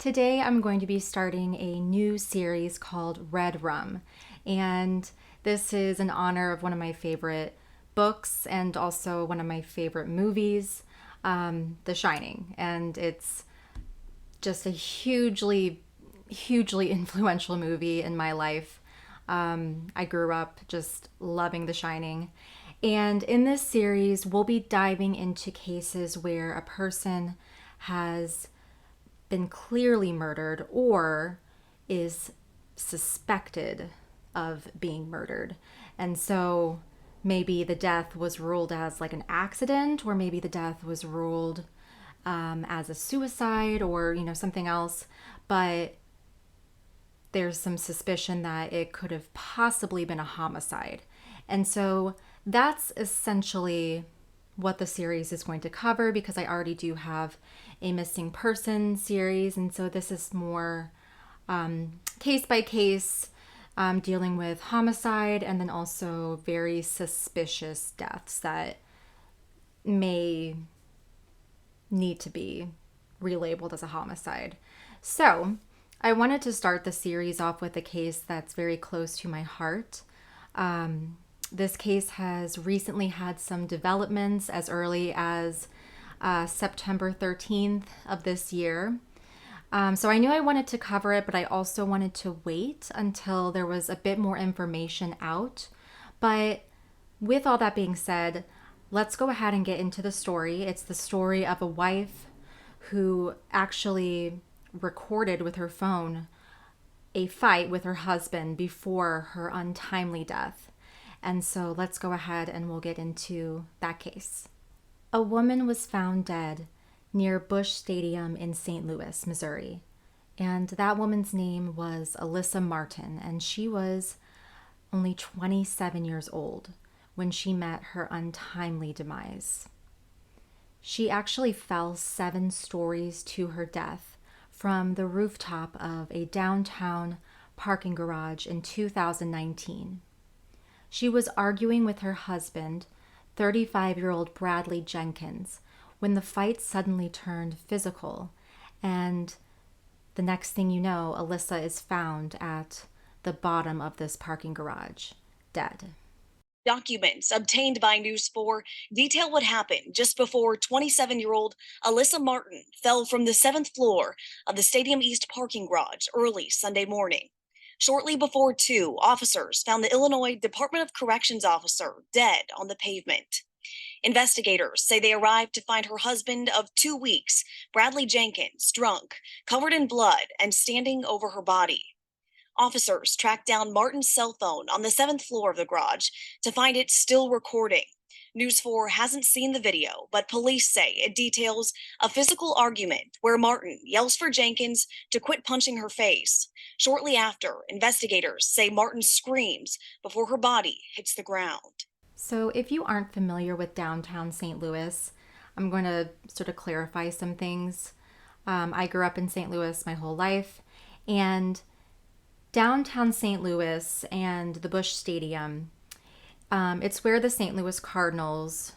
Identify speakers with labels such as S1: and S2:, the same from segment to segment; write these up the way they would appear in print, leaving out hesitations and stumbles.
S1: Today I'm going to be starting a new series called Red Rum, and this is in honor of one of my favorite books and also one of my favorite movies, The Shining. And it's just a hugely influential movie in my life. I grew up just loving The Shining. And in this series, we'll be diving into cases where a person has been clearly murdered or is suspected of being murdered. And so maybe the death was ruled as like an accident, or maybe the death was ruled as a suicide or, something else. But there's some suspicion that it could have possibly been a homicide. And so that's essentially what the series is going to cover, because I already do have a missing person series. And so this is more case by case, dealing with homicide and then also very suspicious deaths that may need to be relabeled as a homicide. So I wanted to start the series off with a case that's very close to my heart. This case has recently had some developments as early as September 13th of this year. So I knew I wanted to cover it, but I also wanted to wait until there was a bit more information out. But with all that being said, let's go ahead and get into the story. It's the story of a wife who actually recorded with her phone a fight with her husband before her untimely death. And so let's go ahead and we'll get into that case. A woman was found dead near Busch Stadium in St. Louis, Missouri. And that woman's name was Allissa Martin, and she was only 27 years old when she met her untimely demise. She actually fell 7 stories to her death from the rooftop of a downtown parking garage in 2019. She was arguing with her husband, 35-year-old Bradley Jenkins, when the fight suddenly turned physical, and the next thing you know, Allissa is found at the bottom of this parking garage, dead.
S2: Documents obtained by News 4 detail what happened just before 27-year-old Allissa Martin fell from the 7th floor of the Stadium East parking garage early Sunday morning. Shortly before 2, officers found the Illinois Department of Corrections officer dead on the pavement. Investigators say they arrived to find her husband of 2 weeks, Bradley Jenkins, drunk, covered in blood, and standing over her body. Officers tracked down Martin's cell phone on the 7th floor of the garage to find it still recording. News 4 hasn't seen the video, but police say it details a physical argument where Martin yells for Jenkins to quit punching her face. Shortly after, investigators say Martin screams before her body hits the ground.
S1: So if you aren't familiar with downtown St. Louis, I'm going to sort of clarify some things. I grew up in St. Louis my whole life, and downtown St. Louis and the Busch Stadium, it's where the St. Louis Cardinals,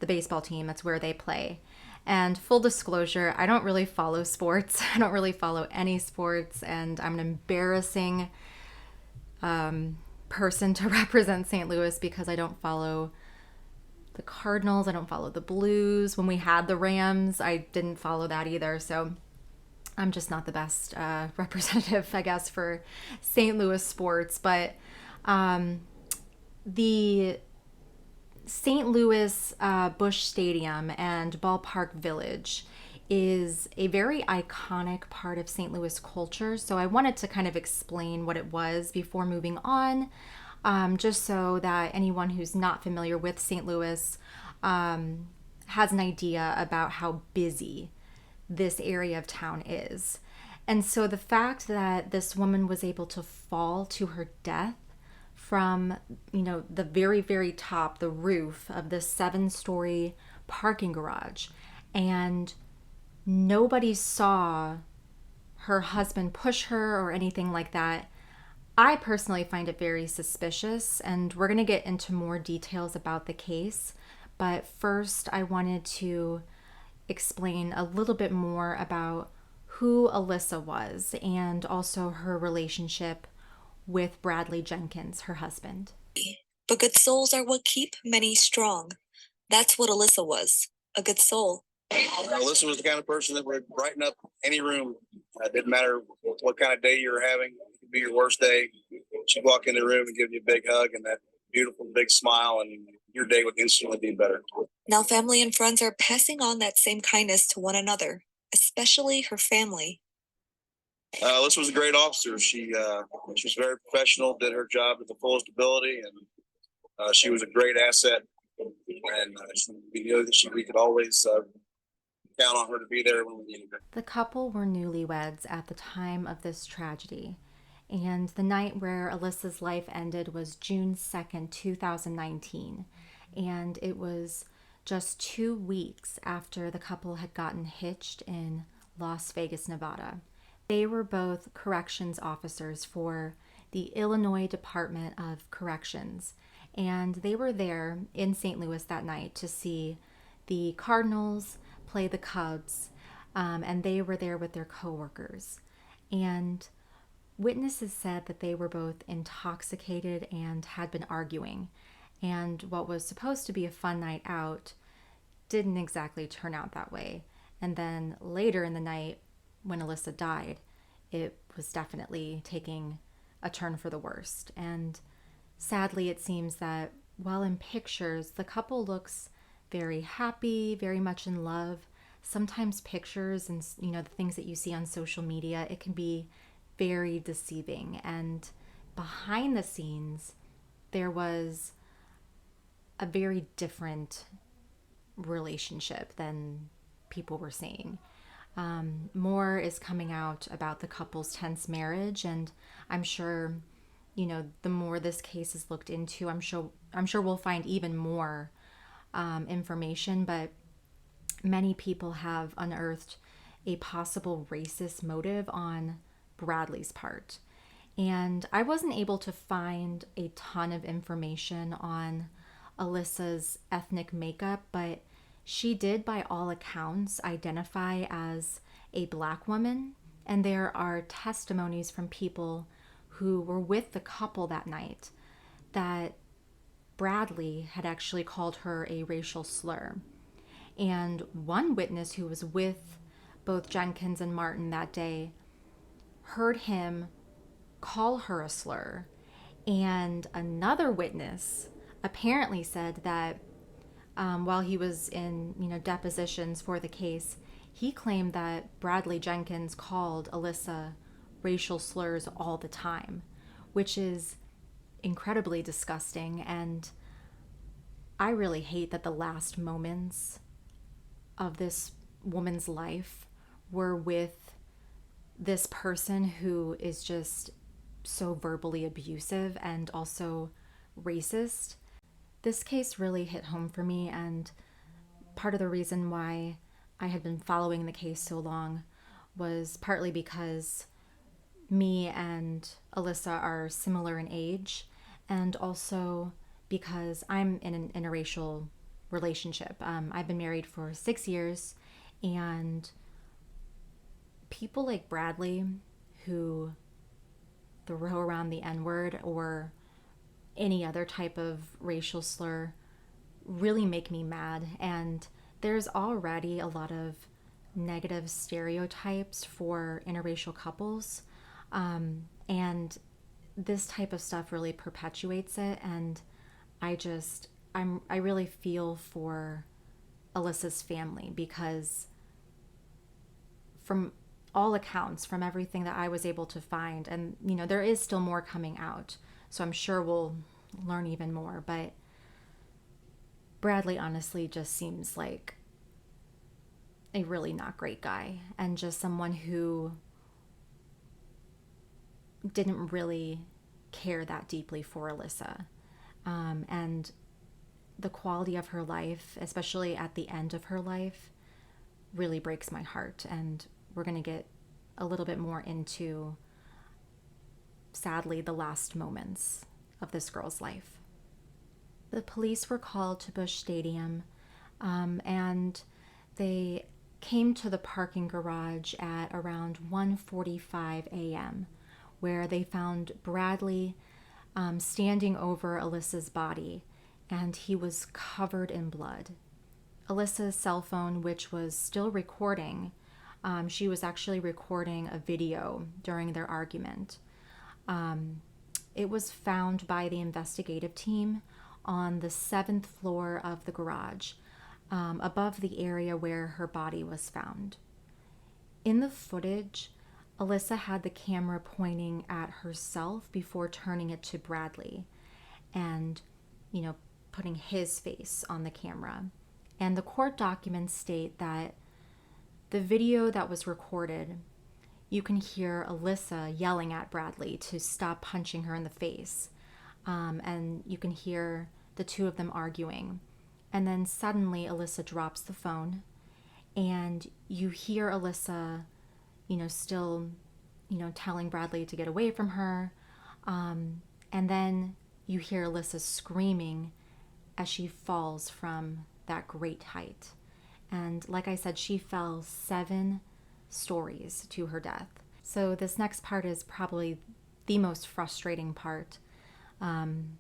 S1: the baseball team, that's where they play. And full disclosure, I don't really follow sports. I don't really follow any sports, and I'm an embarrassing person to represent St. Louis because I don't follow the Cardinals. I don't follow the Blues. When we had the Rams, I didn't follow that either. So I'm just not the best representative, I guess, for St. Louis sports. But the St. Louis Busch Stadium and Ballpark Village is a very iconic part of St. Louis culture. So I wanted to kind of explain what it was before moving on, just so that anyone who's not familiar with St. Louis has an idea about how busy this area of town is. And so the fact that this woman was able to fall to her death from, the very, very top, the roof of this 7-story parking garage, and nobody saw her husband push her or anything like that, I personally find it very suspicious, and we're going to get into more details about the case. But first, I wanted to explain a little bit more about who Allissa was and also her relationship with Bradley Jenkins, her husband.
S2: But good souls are what keep many strong. That's what Allissa was, a good soul. Allissa was the kind of person that would brighten up any room. It didn't matter what kind of day you were having. It could be your worst day. She'd walk in the room and give you a big hug and that beautiful big smile, and your day would instantly be better. Now family and friends are passing on that same kindness to one another, especially her family. Alyssa was a great officer. She was very professional, did her job to the fullest ability, and she was a great asset. And we knew that we could always count on her to be there when we needed her.
S1: The couple were newlyweds at the time of this tragedy, and the night where Alyssa's life ended was June 2nd, 2019, and it was just 2 weeks after the couple had gotten hitched in Las Vegas, Nevada. They were both corrections officers for the Illinois Department of Corrections, and they were there in St. Louis that night to see the Cardinals play the Cubs, and they were there with their coworkers. And witnesses said that they were both intoxicated and had been arguing, and what was supposed to be a fun night out didn't exactly turn out that way. And then later in the night, when Allissa died, it was definitely taking a turn for the worst. And sadly, it seems that while in pictures, the couple looks very happy, very much in love. Sometimes pictures and the things that you see on social media, it can be very deceiving. And behind the scenes, there was a very different relationship than people were saying. More is coming out about the couple's tense marriage, and I'm sure, the more this case is looked into, I'm sure we'll find even more information. But many people have unearthed a possible racist motive on Bradley's part, and I wasn't able to find a ton of information on Alyssa's ethnic makeup, but she did, by all accounts, identify as a Black woman, and there are testimonies from people who were with the couple that night that Bradley had actually called her a racial slur. And one witness who was with both Jenkins and Martin that day heard him call her a slur. And another witness apparently said that while he was in depositions for the case, he claimed that Bradley Jenkins called Allissa racial slurs all the time, which is incredibly disgusting. And I really hate that the last moments of this woman's life were with this person who is just so verbally abusive and also racist. This case really hit home for me, and part of the reason why I had been following the case so long was partly because me and Allissa are similar in age, and also because I'm in an interracial relationship. I've been married for 6 years, and people like Bradley who throw around the N-word or any other type of racial slur really make me mad. And there's already a lot of negative stereotypes for interracial couples. And this type of stuff really perpetuates it. And I really feel for Alyssa's family, because from all accounts, from everything that I was able to find, and there is still more coming out, so I'm sure we'll learn even more, but Bradley honestly just seems like a really not great guy, and just someone who didn't really care that deeply for Allissa. And the quality of her life, especially at the end of her life, really breaks my heart. And we're going to get a little bit more into, sadly, the last moments of this girl's life. The police were called to Busch Stadium, and they came to the parking garage at around 1:45 a.m., where they found Bradley standing over Alyssa's body, and he was covered in blood. Alyssa's cell phone, which was still recording, she was actually recording a video during their argument. It was found by the investigative team on the 7th floor of the garage, above the area where her body was found. In the footage, Allissa had the camera pointing at herself before turning it to Bradley and, putting his face on the camera. And the court documents state that the video that was recorded, you can hear Allissa yelling at Bradley to stop punching her in the face. And you can hear the two of them arguing. And then suddenly Allissa drops the phone, and you hear Allissa, still, telling Bradley to get away from her. And then you hear Allissa screaming as she falls from that great height. And like I said, she fell 7 stories to her death. So this next part is probably the most frustrating part. And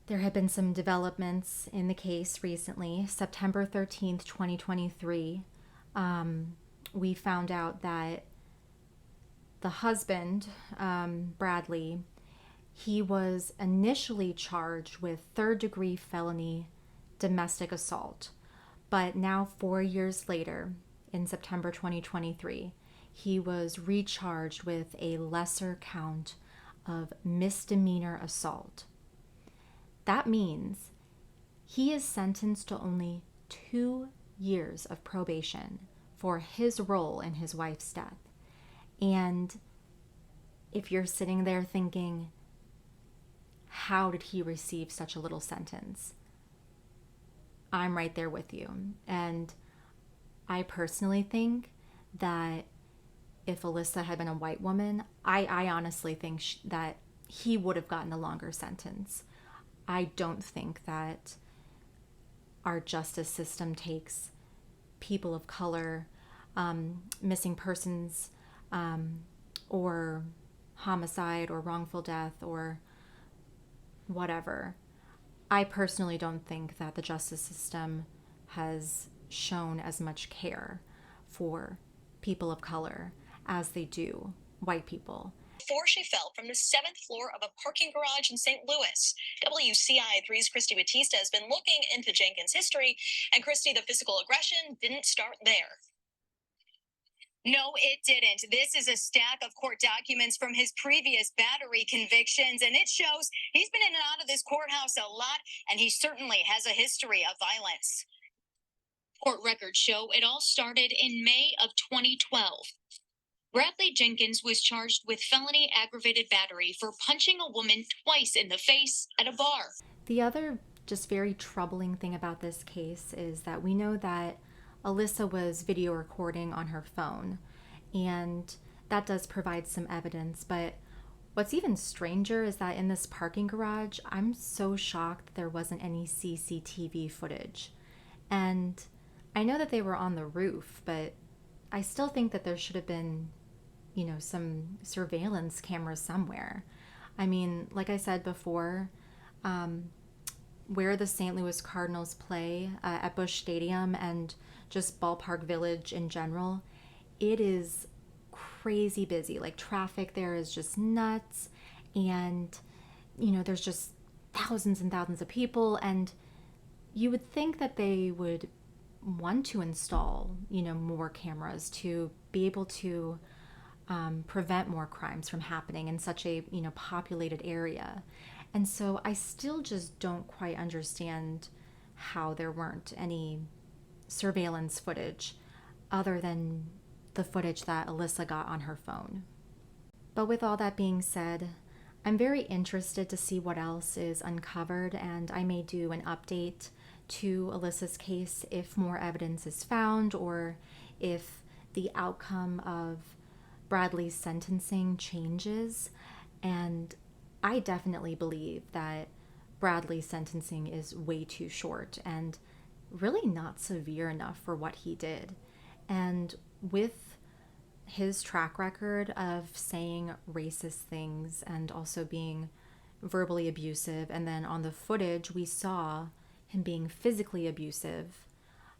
S1: there have been some developments in the case recently. September 13th, 2023, we found out that the husband, Bradley, he was initially charged with 3rd-degree felony domestic assault. But now 4 years later, in September 2023, he was recharged with a lesser count of misdemeanor assault. That means he is sentenced to only 2 years of probation for his role in his wife's death. And if you're sitting there thinking, how did he receive such a little sentence? I'm right there with you. And I personally think that if Allissa had been a white woman, I honestly think that he would have gotten a longer sentence. I don't think that our justice system takes people of color, missing persons, or homicide or wrongful death or whatever. I personally don't think that the justice system has shown as much care for people of color as they do white people.
S2: Before she fell from the 7th floor of a parking garage in St. Louis. WCIA3's Christy Batista has been looking into Jenkins' history, and Christy, the physical aggression didn't start there. No, it didn't. This is a stack of court documents from his previous battery convictions, and it shows he's been in and out of this courthouse a lot, and he certainly has a history of violence. Court records show it all started in May of 2012. Bradley Jenkins was charged with felony aggravated battery for punching a woman twice in the face at a bar.
S1: The other just very troubling thing about this case is that we know that Allissa was video recording on her phone, and that does provide some evidence. But what's even stranger is that in this parking garage, I'm so shocked that there wasn't any CCTV footage. And I know that they were on the roof, but I still think that there should have been, some surveillance cameras somewhere. I mean, like I said before, where the St. Louis Cardinals play at Busch Stadium and just Ballpark Village in general, it is crazy busy. Like, traffic there is just nuts, and there's just thousands and thousands of people, and you would think that they would want to install more cameras to be able to prevent more crimes from happening in such a populated area. And so I still just don't quite understand how there weren't any surveillance footage other than the footage that Allissa got on her phone. But with all that being said, I'm very interested to see what else is uncovered, and I may do an update to Alyssa's case if more evidence is found, or if the outcome of Bradley's sentencing changes. And I definitely believe that Bradley's sentencing is way too short, and really not severe enough for what he did. And with his track record of saying racist things and also being verbally abusive, and then on the footage, we saw him being physically abusive,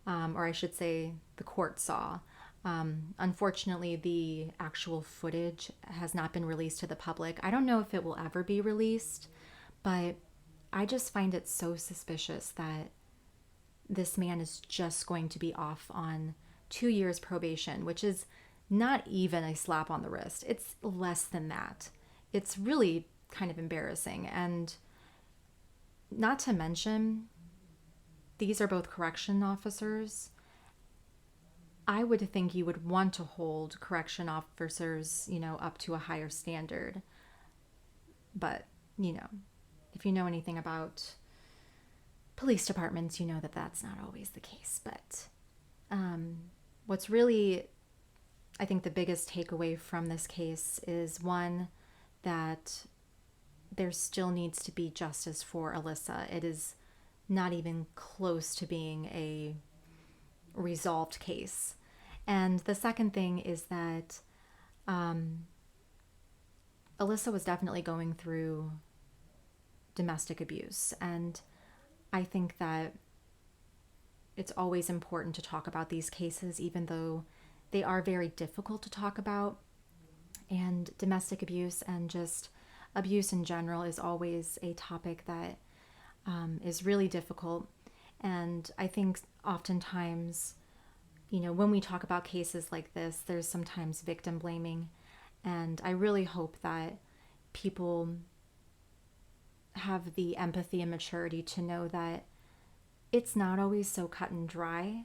S1: or I should say, the court saw. Unfortunately, the actual footage has not been released to the public. I don't know if it will ever be released, but I just find it so suspicious that this man is just going to be off on 2 years probation, which is not even a slap on the wrist. It's less than that. It's really kind of embarrassing. And not to mention, these are both correction officers. I would think you would want to hold correction officers, up to a higher standard. But, if you know anything about police departments, you know that that's not always the case. But what's really, I think, the biggest takeaway from this case is, one, that there still needs to be justice for Allissa. It is not even close to being a resolved case. And the second thing is that Allissa was definitely going through domestic abuse. And I think that it's always important to talk about these cases, even though they are very difficult to talk about. And domestic abuse and just abuse in general is always a topic that is really difficult. And I think oftentimes, when we talk about cases like this, there's sometimes victim blaming. And I really hope that people have the empathy and maturity to know that it's not always so cut and dry.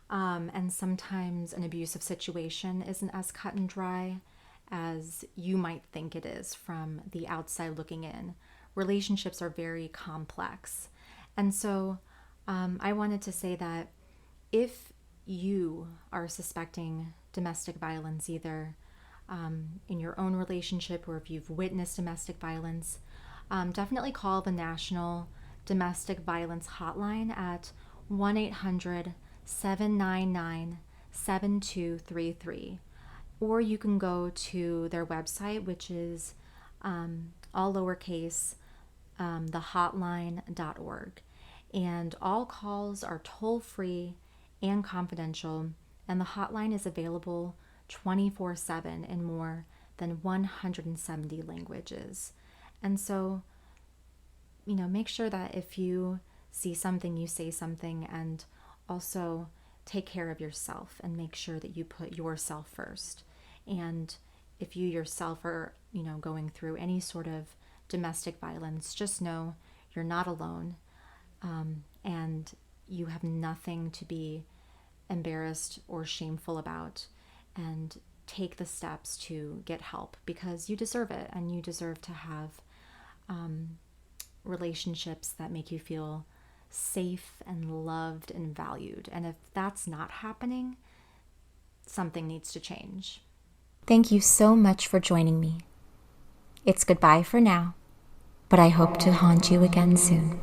S1: And sometimes an abusive situation isn't as cut and dry as you might think it is from the outside looking in. Relationships are very complex. And so I wanted to say that if you are suspecting domestic violence, either in your own relationship or if you've witnessed domestic violence, definitely call the National Domestic Violence Hotline at 1-800-799-7233. Or you can go to their website, which is all lowercase, thehotline.org. And all calls are toll-free and confidential, and the hotline is available 24/7 in more than 170 languages. And so, make sure that if you see something, you say something, and also take care of yourself and make sure that you put yourself first. And if you yourself are, going through any sort of domestic violence, just know you're not alone, and you have nothing to be embarrassed or shameful about. And take the steps to get help, because you deserve it, and you deserve to have relationships that make you feel safe and loved and valued. And if that's not happening, something needs to change.
S3: Thank you so much for joining me. It's goodbye for now, but I hope to haunt you again soon.